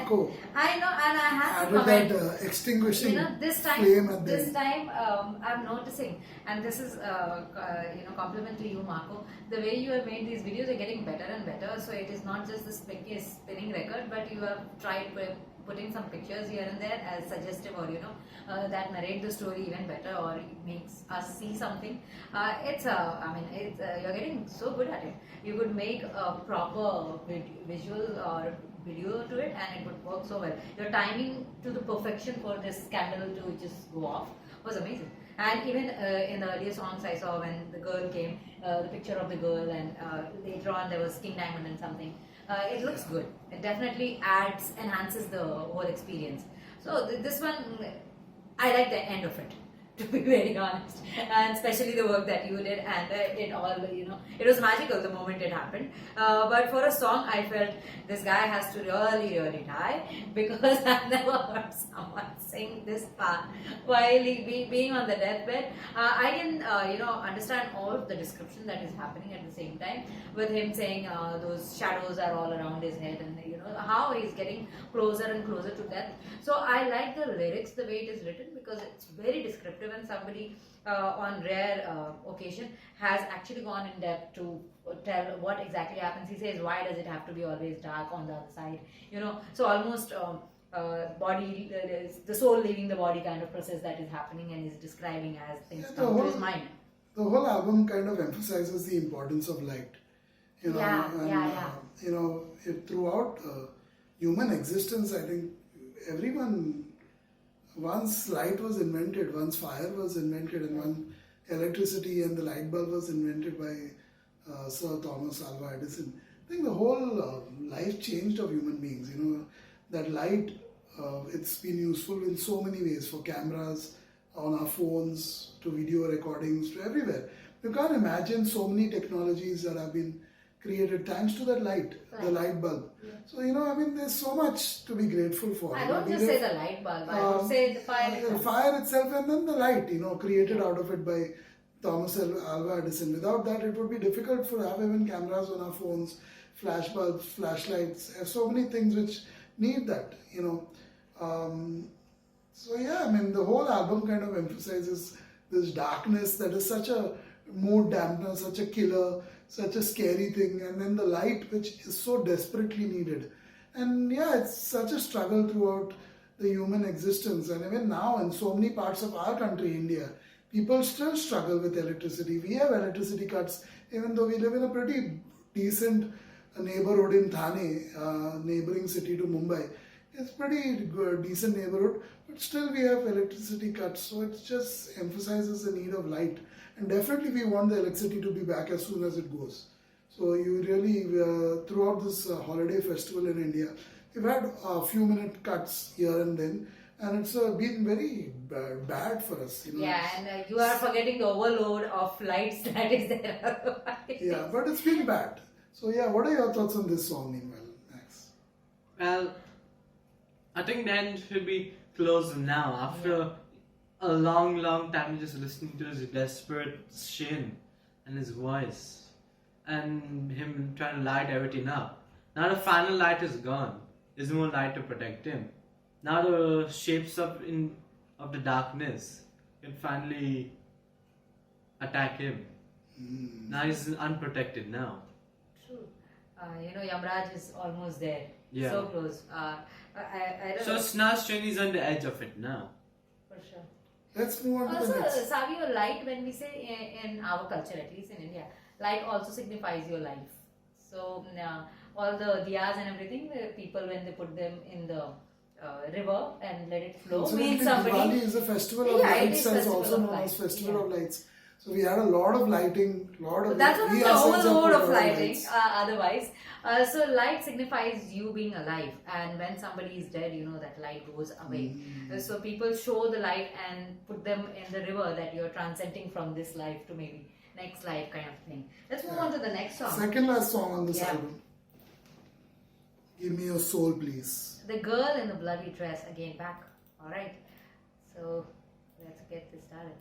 Marco I know, and I have to added comment. that extinguishing This flame time, at the end. I'm noticing, and this is compliment to you, Marco. The way you have made these videos are getting better and better. So it is not just the spinning record, but you have tried putting some pictures here and there as suggestive, or that narrate the story even better, or makes us see something. You're getting so good at it. You could make a proper visual or video to it, and it would work so well. Your timing to the perfection for this candle to just go off was amazing. And even in the earlier songs I saw, when the girl came, the picture of the girl, and later on there was King Diamond and something. It looks good. It definitely enhances the whole experience. So this one, I like the end of it, to be very honest, and especially the work that you did, and it all, it was magical the moment it happened. But for a song, I felt this guy has to really, really die, because I've never heard someone sing this part while being on the deathbed. I can, understand all of the description that is happening at the same time, with him saying those shadows are all around his head, and how he's getting closer and closer to death. So I like the lyrics, the way it is written, because it's very descriptive, and somebody on rare occasion has actually gone in depth to tell what exactly happens. He says, why does it have to be always dark on the other side? So almost body, the soul leaving the body kind of process that is happening, and is describing as things come to his mind. The whole album kind of emphasizes the importance of light. Throughout human existence, I think everyone, once light was invented, once fire was invented, and when electricity and the light bulb was invented by Sir Thomas Alva Edison, I think the whole life changed of human beings. That light, it's been useful in so many ways, for cameras, on our phones, to video recordings, to everywhere. You can't imagine so many technologies that have been created thanks to that light, the light bulb. Yeah. So, there's so much to be grateful for. I don't just say the light bulb, I would say the fire itself. The fire itself, and then the light, created out of it by Thomas Alva Edison. Without that, it would be difficult for have even cameras on our phones, flash bulbs, flashlights, so many things which need that, the whole album kind of emphasizes this darkness that is such a mood dampener, such a killer, such a scary thing, and then the light, which is so desperately needed. And it's such a struggle throughout the human existence, and even now in so many parts of our country, India, people still struggle with electricity. We have electricity cuts, even though we live in a pretty decent neighborhood in Thane, neighboring city to Mumbai. It's pretty good, decent neighborhood, but still we have electricity cuts, so it just emphasizes the need of light. And definitely we want the electricity to be back as soon as it goes. So you really, throughout this holiday festival in India, we've had a few minute cuts here and then, and it's been very bad for us. Yeah, and you are forgetting the overload of lights that is there. Yeah, but it's been bad. So what are your thoughts on this song meanwhile, Max? Well, I think the end should be closed now. After a long time just listening to his desperate shin and his voice, and him trying to light everything up. Now the final light is gone. There's no light to protect him. Now the shapes of the darkness can finally attack him. Now he's unprotected now. True. Yamraj is almost there. Yeah. So close. I don't know. So now Shini's on the edge of it now. For sure. Let's move on to the next. Also, Savio, light, when we say in our culture, at least in India, light also signifies your life. So all the diyas and everything, the people, when they put them in the river and let it flow, means somebody. Diwali is a festival of lights, as also known as Festival of Lights. So we had a lot of lighting, That's what the overload of lighting. Otherwise, so light signifies you being alive, and when somebody is dead, that light goes away. So people show the light and put them in the river that you're transcending from this life to maybe next life, kind of thing. Let's move on to the next song. Second last song on this album. Give Me Your Soul, Please. The girl in the bloody dress, again back. All right. So let's get this started.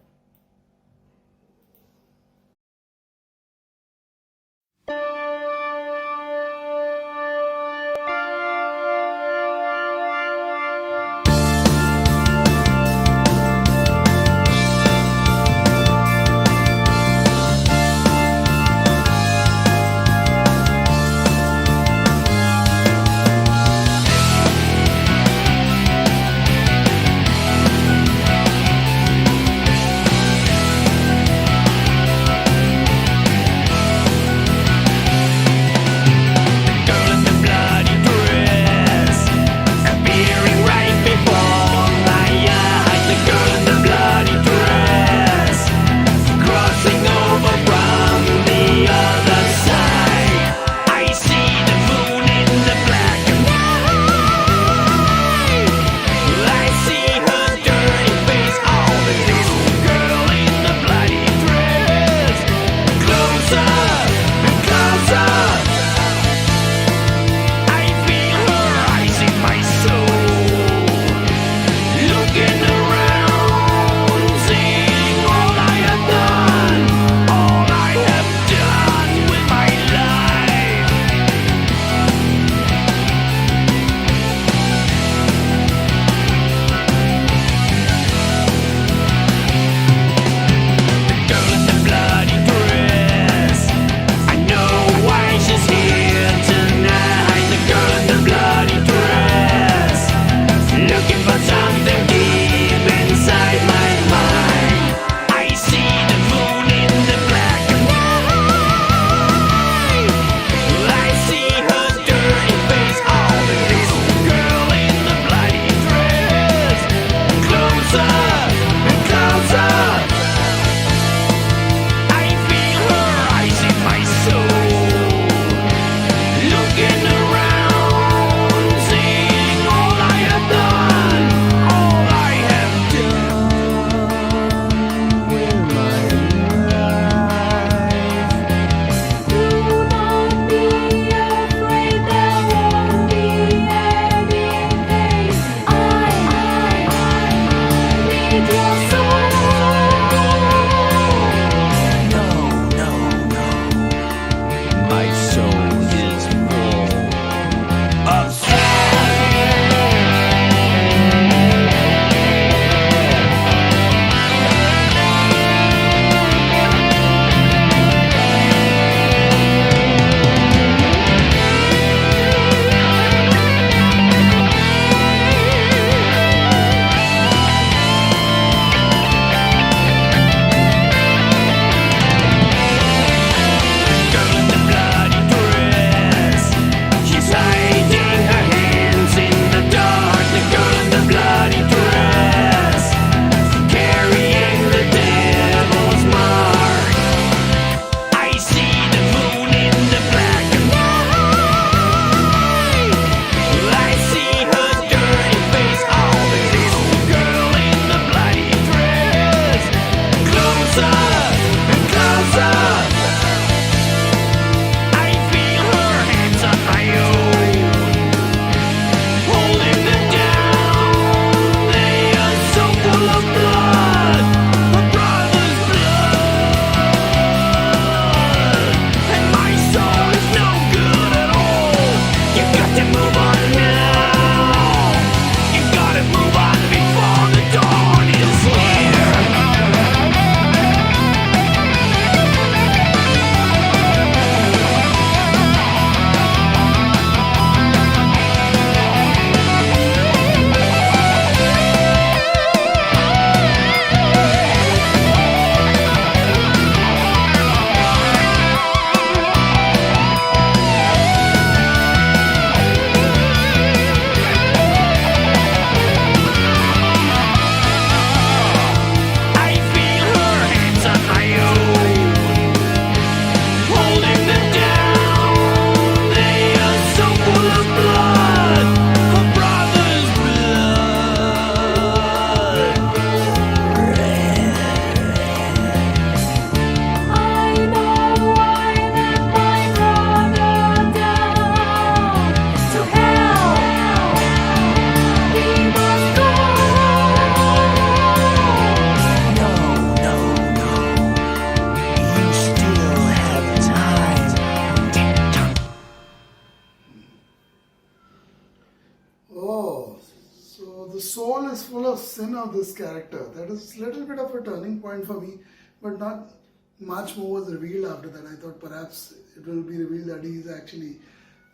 soul is full of sin of this character. That is a little bit of a turning point for me, but not much more was revealed after that. I thought perhaps it will be revealed that he is actually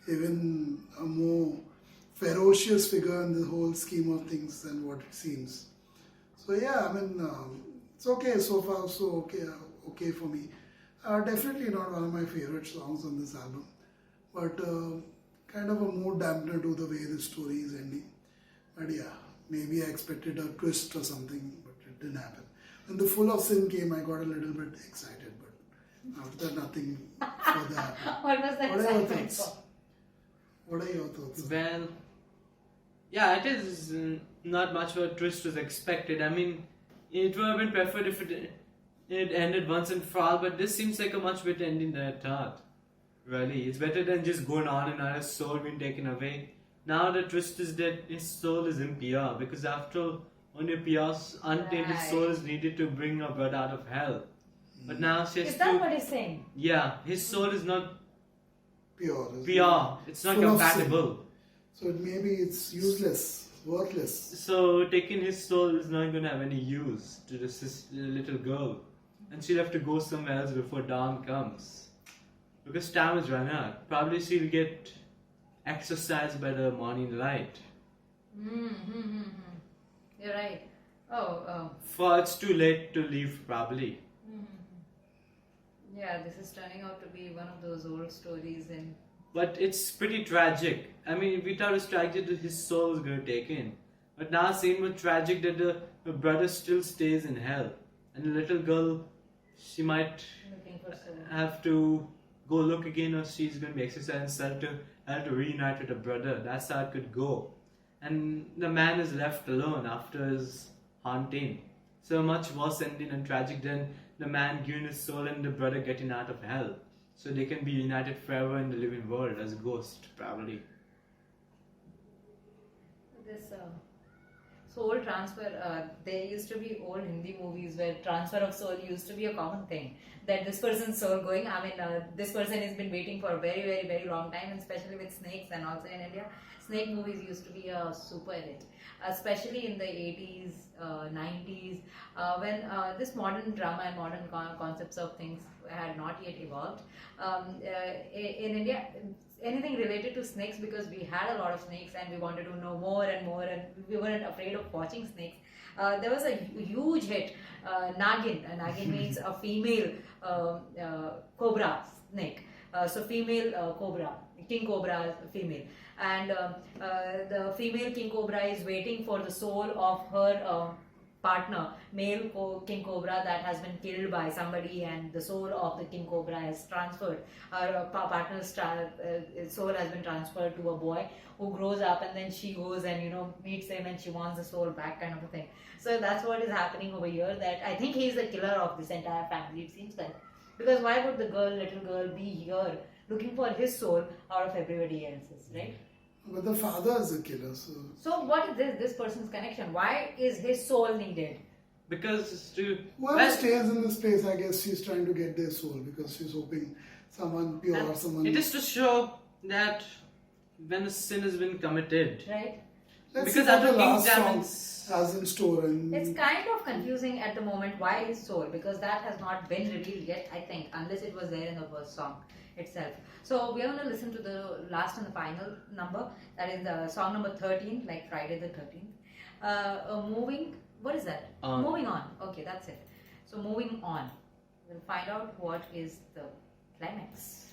even a more ferocious figure in the whole scheme of things than what it seems. So yeah, I mean, it's okay so far, so okay for me. Definitely not one of my favorite songs on this album, but kind of a mood dampener to the way the story is ending. But yeah, maybe I expected a twist or something, but it didn't happen. When the Full of Sin came, I got a little bit excited, but after that, nothing further happened. What was that What are your excitement thoughts? for? What are your thoughts? Well, yeah, it is not much of a twist was expected. I mean, it would have been preferred if it ended once and for all, but this seems like a much better ending than I thought. Really, it's better than just going on and on, his soul being taken away. Now the twist is that his soul is impure, because after all, only a pure, untainted soul is needed to bring a bird out of hell. But now she has Is that what he's saying? Yeah, his soul is not Pure. pure. It's not Full of compatible. So maybe it's useless, worthless. So taking his soul is not going to have any use to this little girl, and she'll have to go somewhere else before dawn comes, because time is run out. Probably she'll get exorcised by the morning light. Mm-hmm. You're right. Oh. For it's too late to leave, probably. Yeah, this is turning out to be one of those old stories in. But it's pretty tragic. I mean, we thought it was tragic that his soul was going to take in. But now it seems more tragic that the brother still stays in hell. And the little girl, she might Looking for soul. have to go look again, or she's going to be exercised and have to reunite with her brother. That's how it could go. And the man is left alone after his haunting. So much worse ending and tragic than the man giving his soul and the brother getting out of hell. So they can be united forever in the living world as a ghost, probably. This soul transfer, there used to be old Hindi movies where transfer of soul used to be a common thing. That this person's soul going, this person has been waiting for a very, very, very long time, and especially with snakes, and also in India, snake movies used to be a super hit. Especially in the 80s, 90s, when this modern drama and modern concepts of things had not yet evolved. In India, anything related to snakes, because we had a lot of snakes and we wanted to know more and more, and we weren't afraid of watching snakes. There was a huge hit, Nagin. Nagin means a female cobra snake. So female cobra, king cobra female. And the female king cobra is waiting for the soul of her partner, male king cobra, that has been killed by somebody, and the soul of the king cobra is transferred. Her partner's soul has been transferred to a boy who grows up, and then she goes and meets him, and she wants the soul back, kind of a thing. So that's what is happening over here. That I think he is the killer of this entire family. It seems like, because why would the little girl, be here looking for his soul out of everybody else's, right? But the father is a killer, so. So what is this person's connection? Why is his soul needed? Because Whoever stays in this place, I guess she's trying to get their soul, because she's hoping someone pure, someone. It is to show that when a sin has been committed. Right? Let's Because see what after the King last song Diamond's. has in store. And It's kind of confusing at the moment why his soul, because that has not been revealed yet, I think, unless it was there in the first song itself. So we are going to listen to the last and the final number, that is the song number 13, like Friday the 13th. What is that? On. Moving on. Okay, that's it. So moving on. We'll find out what is the climax.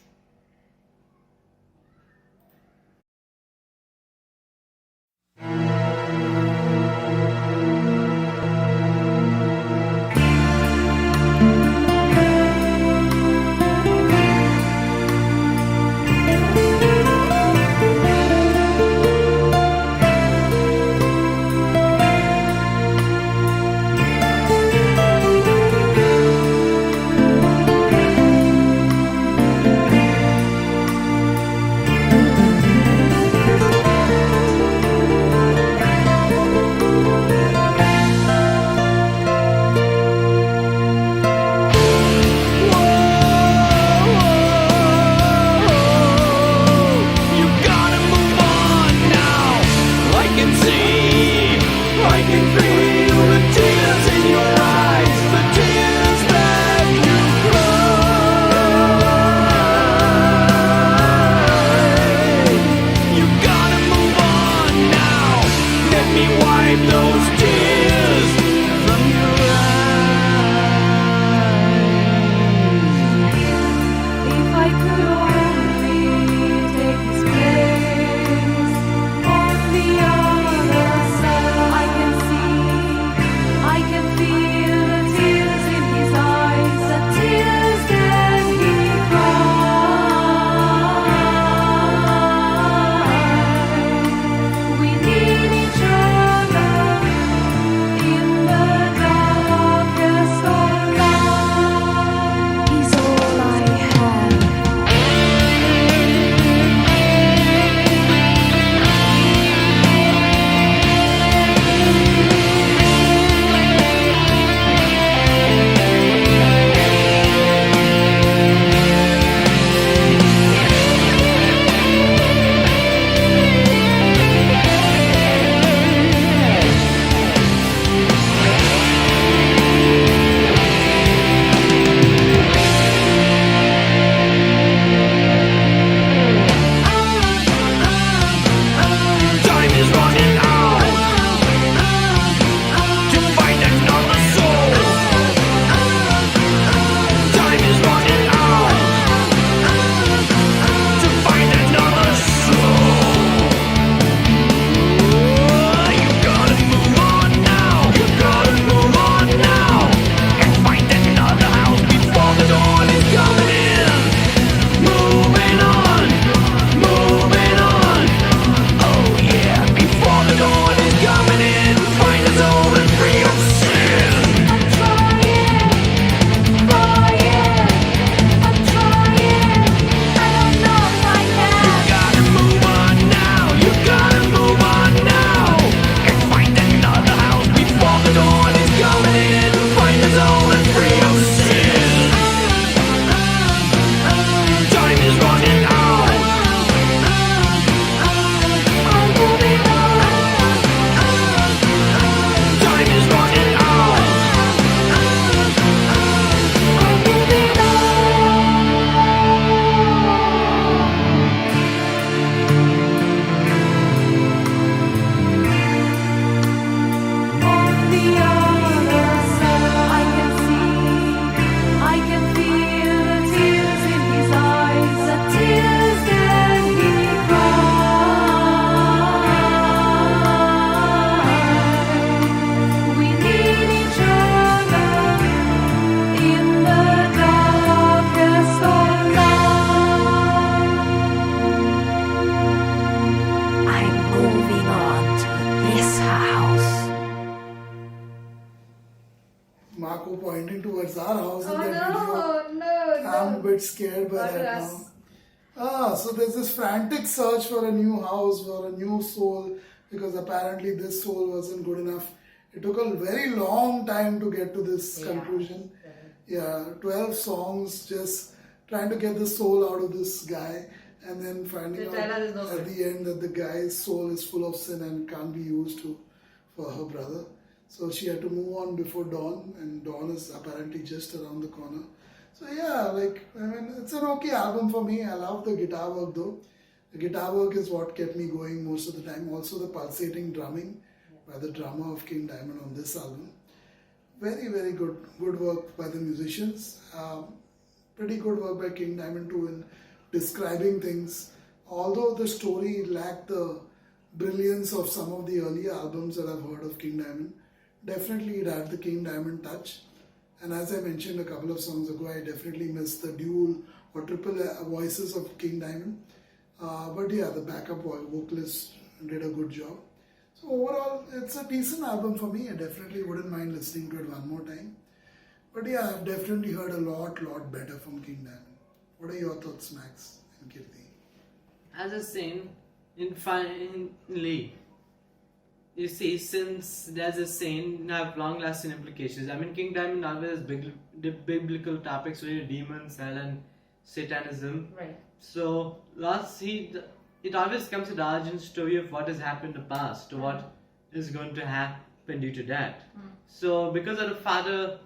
Marco pointing towards our house Oh in that video. no, I'm a bit scared by Not that us. now. So there's this frantic search for a new house, for a new soul, because apparently this soul wasn't good enough. It took a very long time to get to this conclusion. Yeah, 12 songs just trying to get the soul out of this guy, and then finding The out trailer is no at good. the end that the guy's soul is full of sin and can't be used for her brother. So she had to move on before dawn, and dawn is apparently just around the corner. So yeah, it's an okay album for me. I love the guitar work though. The guitar work is what kept me going most of the time. Also the pulsating drumming by the drummer of King Diamond on this album. Very, very good work by the musicians. Pretty good work by King Diamond too in describing things. Although the story lacked the brilliance of some of the earlier albums that I've heard of King Diamond, definitely it had the King Diamond touch. And as I mentioned a couple of songs ago, I definitely missed the dual or triple voices of King Diamond. But yeah, the backup vocalist did a good job. So overall, it's a decent album for me. I definitely wouldn't mind listening to it one more time. But yeah, I've definitely heard a lot better from King Diamond. What are your thoughts, Max and Kirti? As I was saying, finally, you see, since there's a saying, have long-lasting implications. I mean, King Diamond always has biblical topics related to demons, hell, and satanism. Right. So it always comes to the origin story of what has happened in the past, to what is going to happen due to that. So because of the father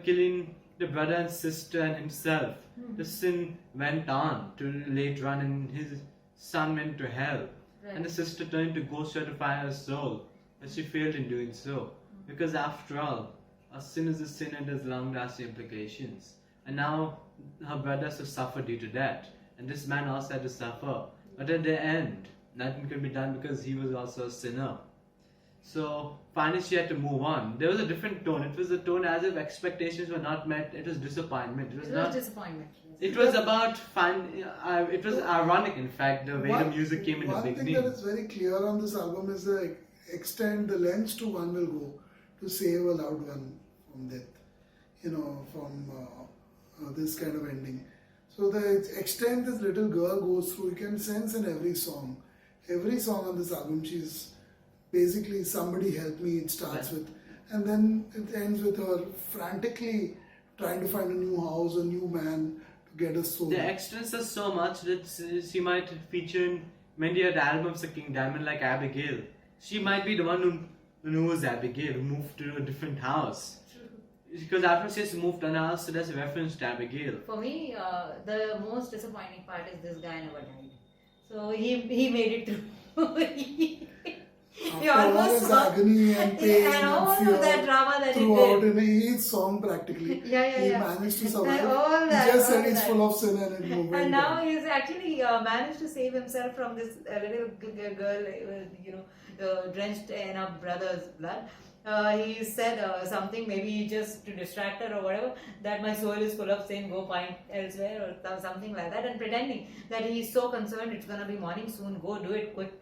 killing the brother and sister and himself, the sin went on to later on, and his son went to hell, and the sister turned to go certify her soul, but she failed in doing so, because after all, a sin is a sin and has long-lasting implications. And now her brother has to suffer due to that, and this man also had to suffer. But at the end, nothing could be done because he was also a sinner. So finally she had to move on. There was a different tone. It was a tone as if expectations were not met. It was disappointment. It was disappointment. It was about it was ironic, in fact, the way the music came in the One beginning. thing that is very clear on this album is the extent, the lengths to one will go to save a loved one from death. From this kind of ending. So the extent this little girl goes through, you can sense in every song. Every song on this album, she's basically somebody help me, it starts with. And then it ends with her frantically trying to find a new house, a new man to get a soul. The extends are so much that she might feature in many other albums of King Diamond, like Abigail. She might be the one who knows Abigail, who moved to a different house. Because after she has moved on house, so there's a reference to Abigail. For me, the most disappointing part is this guy never died. So he made it through. he After all his agony and pain and all and fear of that drama that he throughout did. in each song practically, Yeah. he managed to survive. And all that, he just said all he's that. full of sin and it moved And now on. he's actually managed to save himself from this little girl, drenched in her brother's blood. He said something, maybe just to distract her or whatever, that my soul is full of sin, go find elsewhere or something like that, and pretending that he's so concerned it's gonna be morning soon, go do it quick.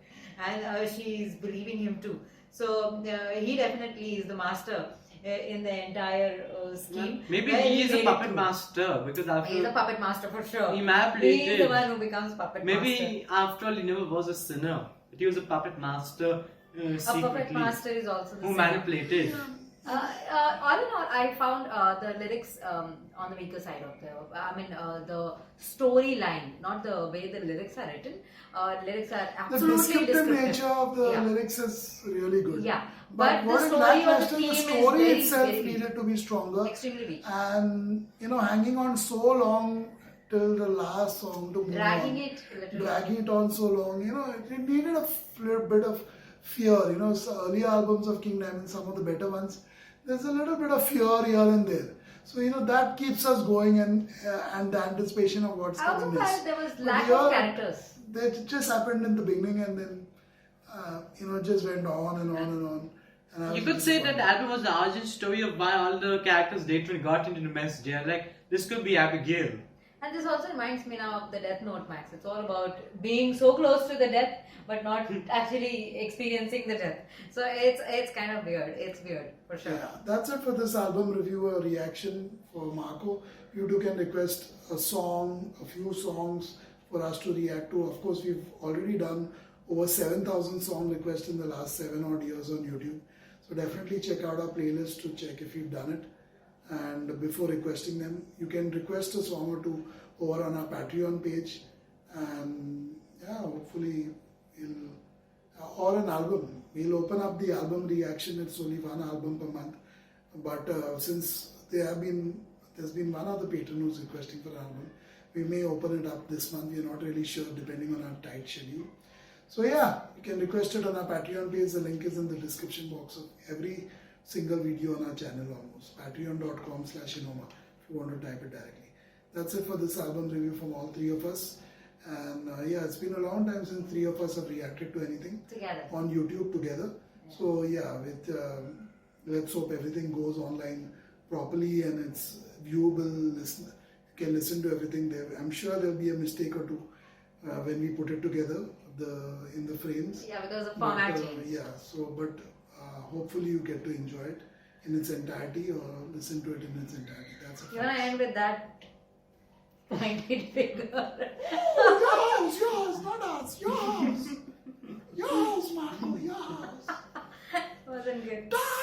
And she's believing him too. So he definitely is the master in the entire scheme. Maybe where he is a made it puppet through. master, because after He's a puppet master for sure. he manipulated. He's the one who becomes puppet master. Maybe after all, he never was a sinner, but he was a puppet master A secretly, puppet master is also the who same. manipulated. All in all, I found the lyrics on the weaker side of the storyline, not the way the lyrics are written. Lyrics are The absolutely descriptive descriptive. nature of the Yeah. lyrics is really good. Yeah, But but what the it story lacked or the was theme the is story very, itself very weak. needed to be stronger. Extremely weak. And hanging on so long till the last song to move Dragging on. it a little. Dragging it on so long, it needed a little bit of fear. So earlier albums of King Diamond, some of the better ones, there's a little bit of fear here and there. So that keeps us going and the anticipation of what's I also coming felt next. there was But lack here, of characters. That just happened in the beginning and then it just went on and on and on. And I You was could say that disappointed. the album was the origin story of why all the characters later got into the mess jail. Like, this could be Abigail. And this also reminds me now of the Death Note, Max. It's all about being so close to the death, but not actually experiencing the death. So it's kind of weird. It's weird for sure. Yeah, that's it for this album review or reaction for Marco. You too can request a song, a few songs for us to react to. Of course, we've already done over 7,000 song requests in the last 7 odd years on YouTube. So definitely check out our playlist to check if you've done it. And before requesting them, you can request a song or two over on our Patreon page. And yeah, hopefully you'll, or an album. We'll open up the album reaction. It's only one album per month. But since there's been one other patron who's requesting for an album, we may open it up this month. We're not really sure depending on our tight schedule. So yeah, you can request it on our Patreon page. The link is in the description box of every single video on our channel almost. Patreon.com/Inoma if you want to type it directly. That's it for this album review from all three of us. And yeah, it's been a long time since three of us have reacted to anything Together. on YouTube together. So yeah, with let's hope everything goes online properly and it's viewable. You can listen to everything there. I'm sure there'll be a mistake or two when we put it together in the frames. Yeah, because of format change. Yeah, so but hopefully you get to enjoy it in its entirety or listen to it in its entirety. That's it. You want to end with that pointed finger? Yours, not us, yours. Yours, Marco, yours. Wasn't good. Die!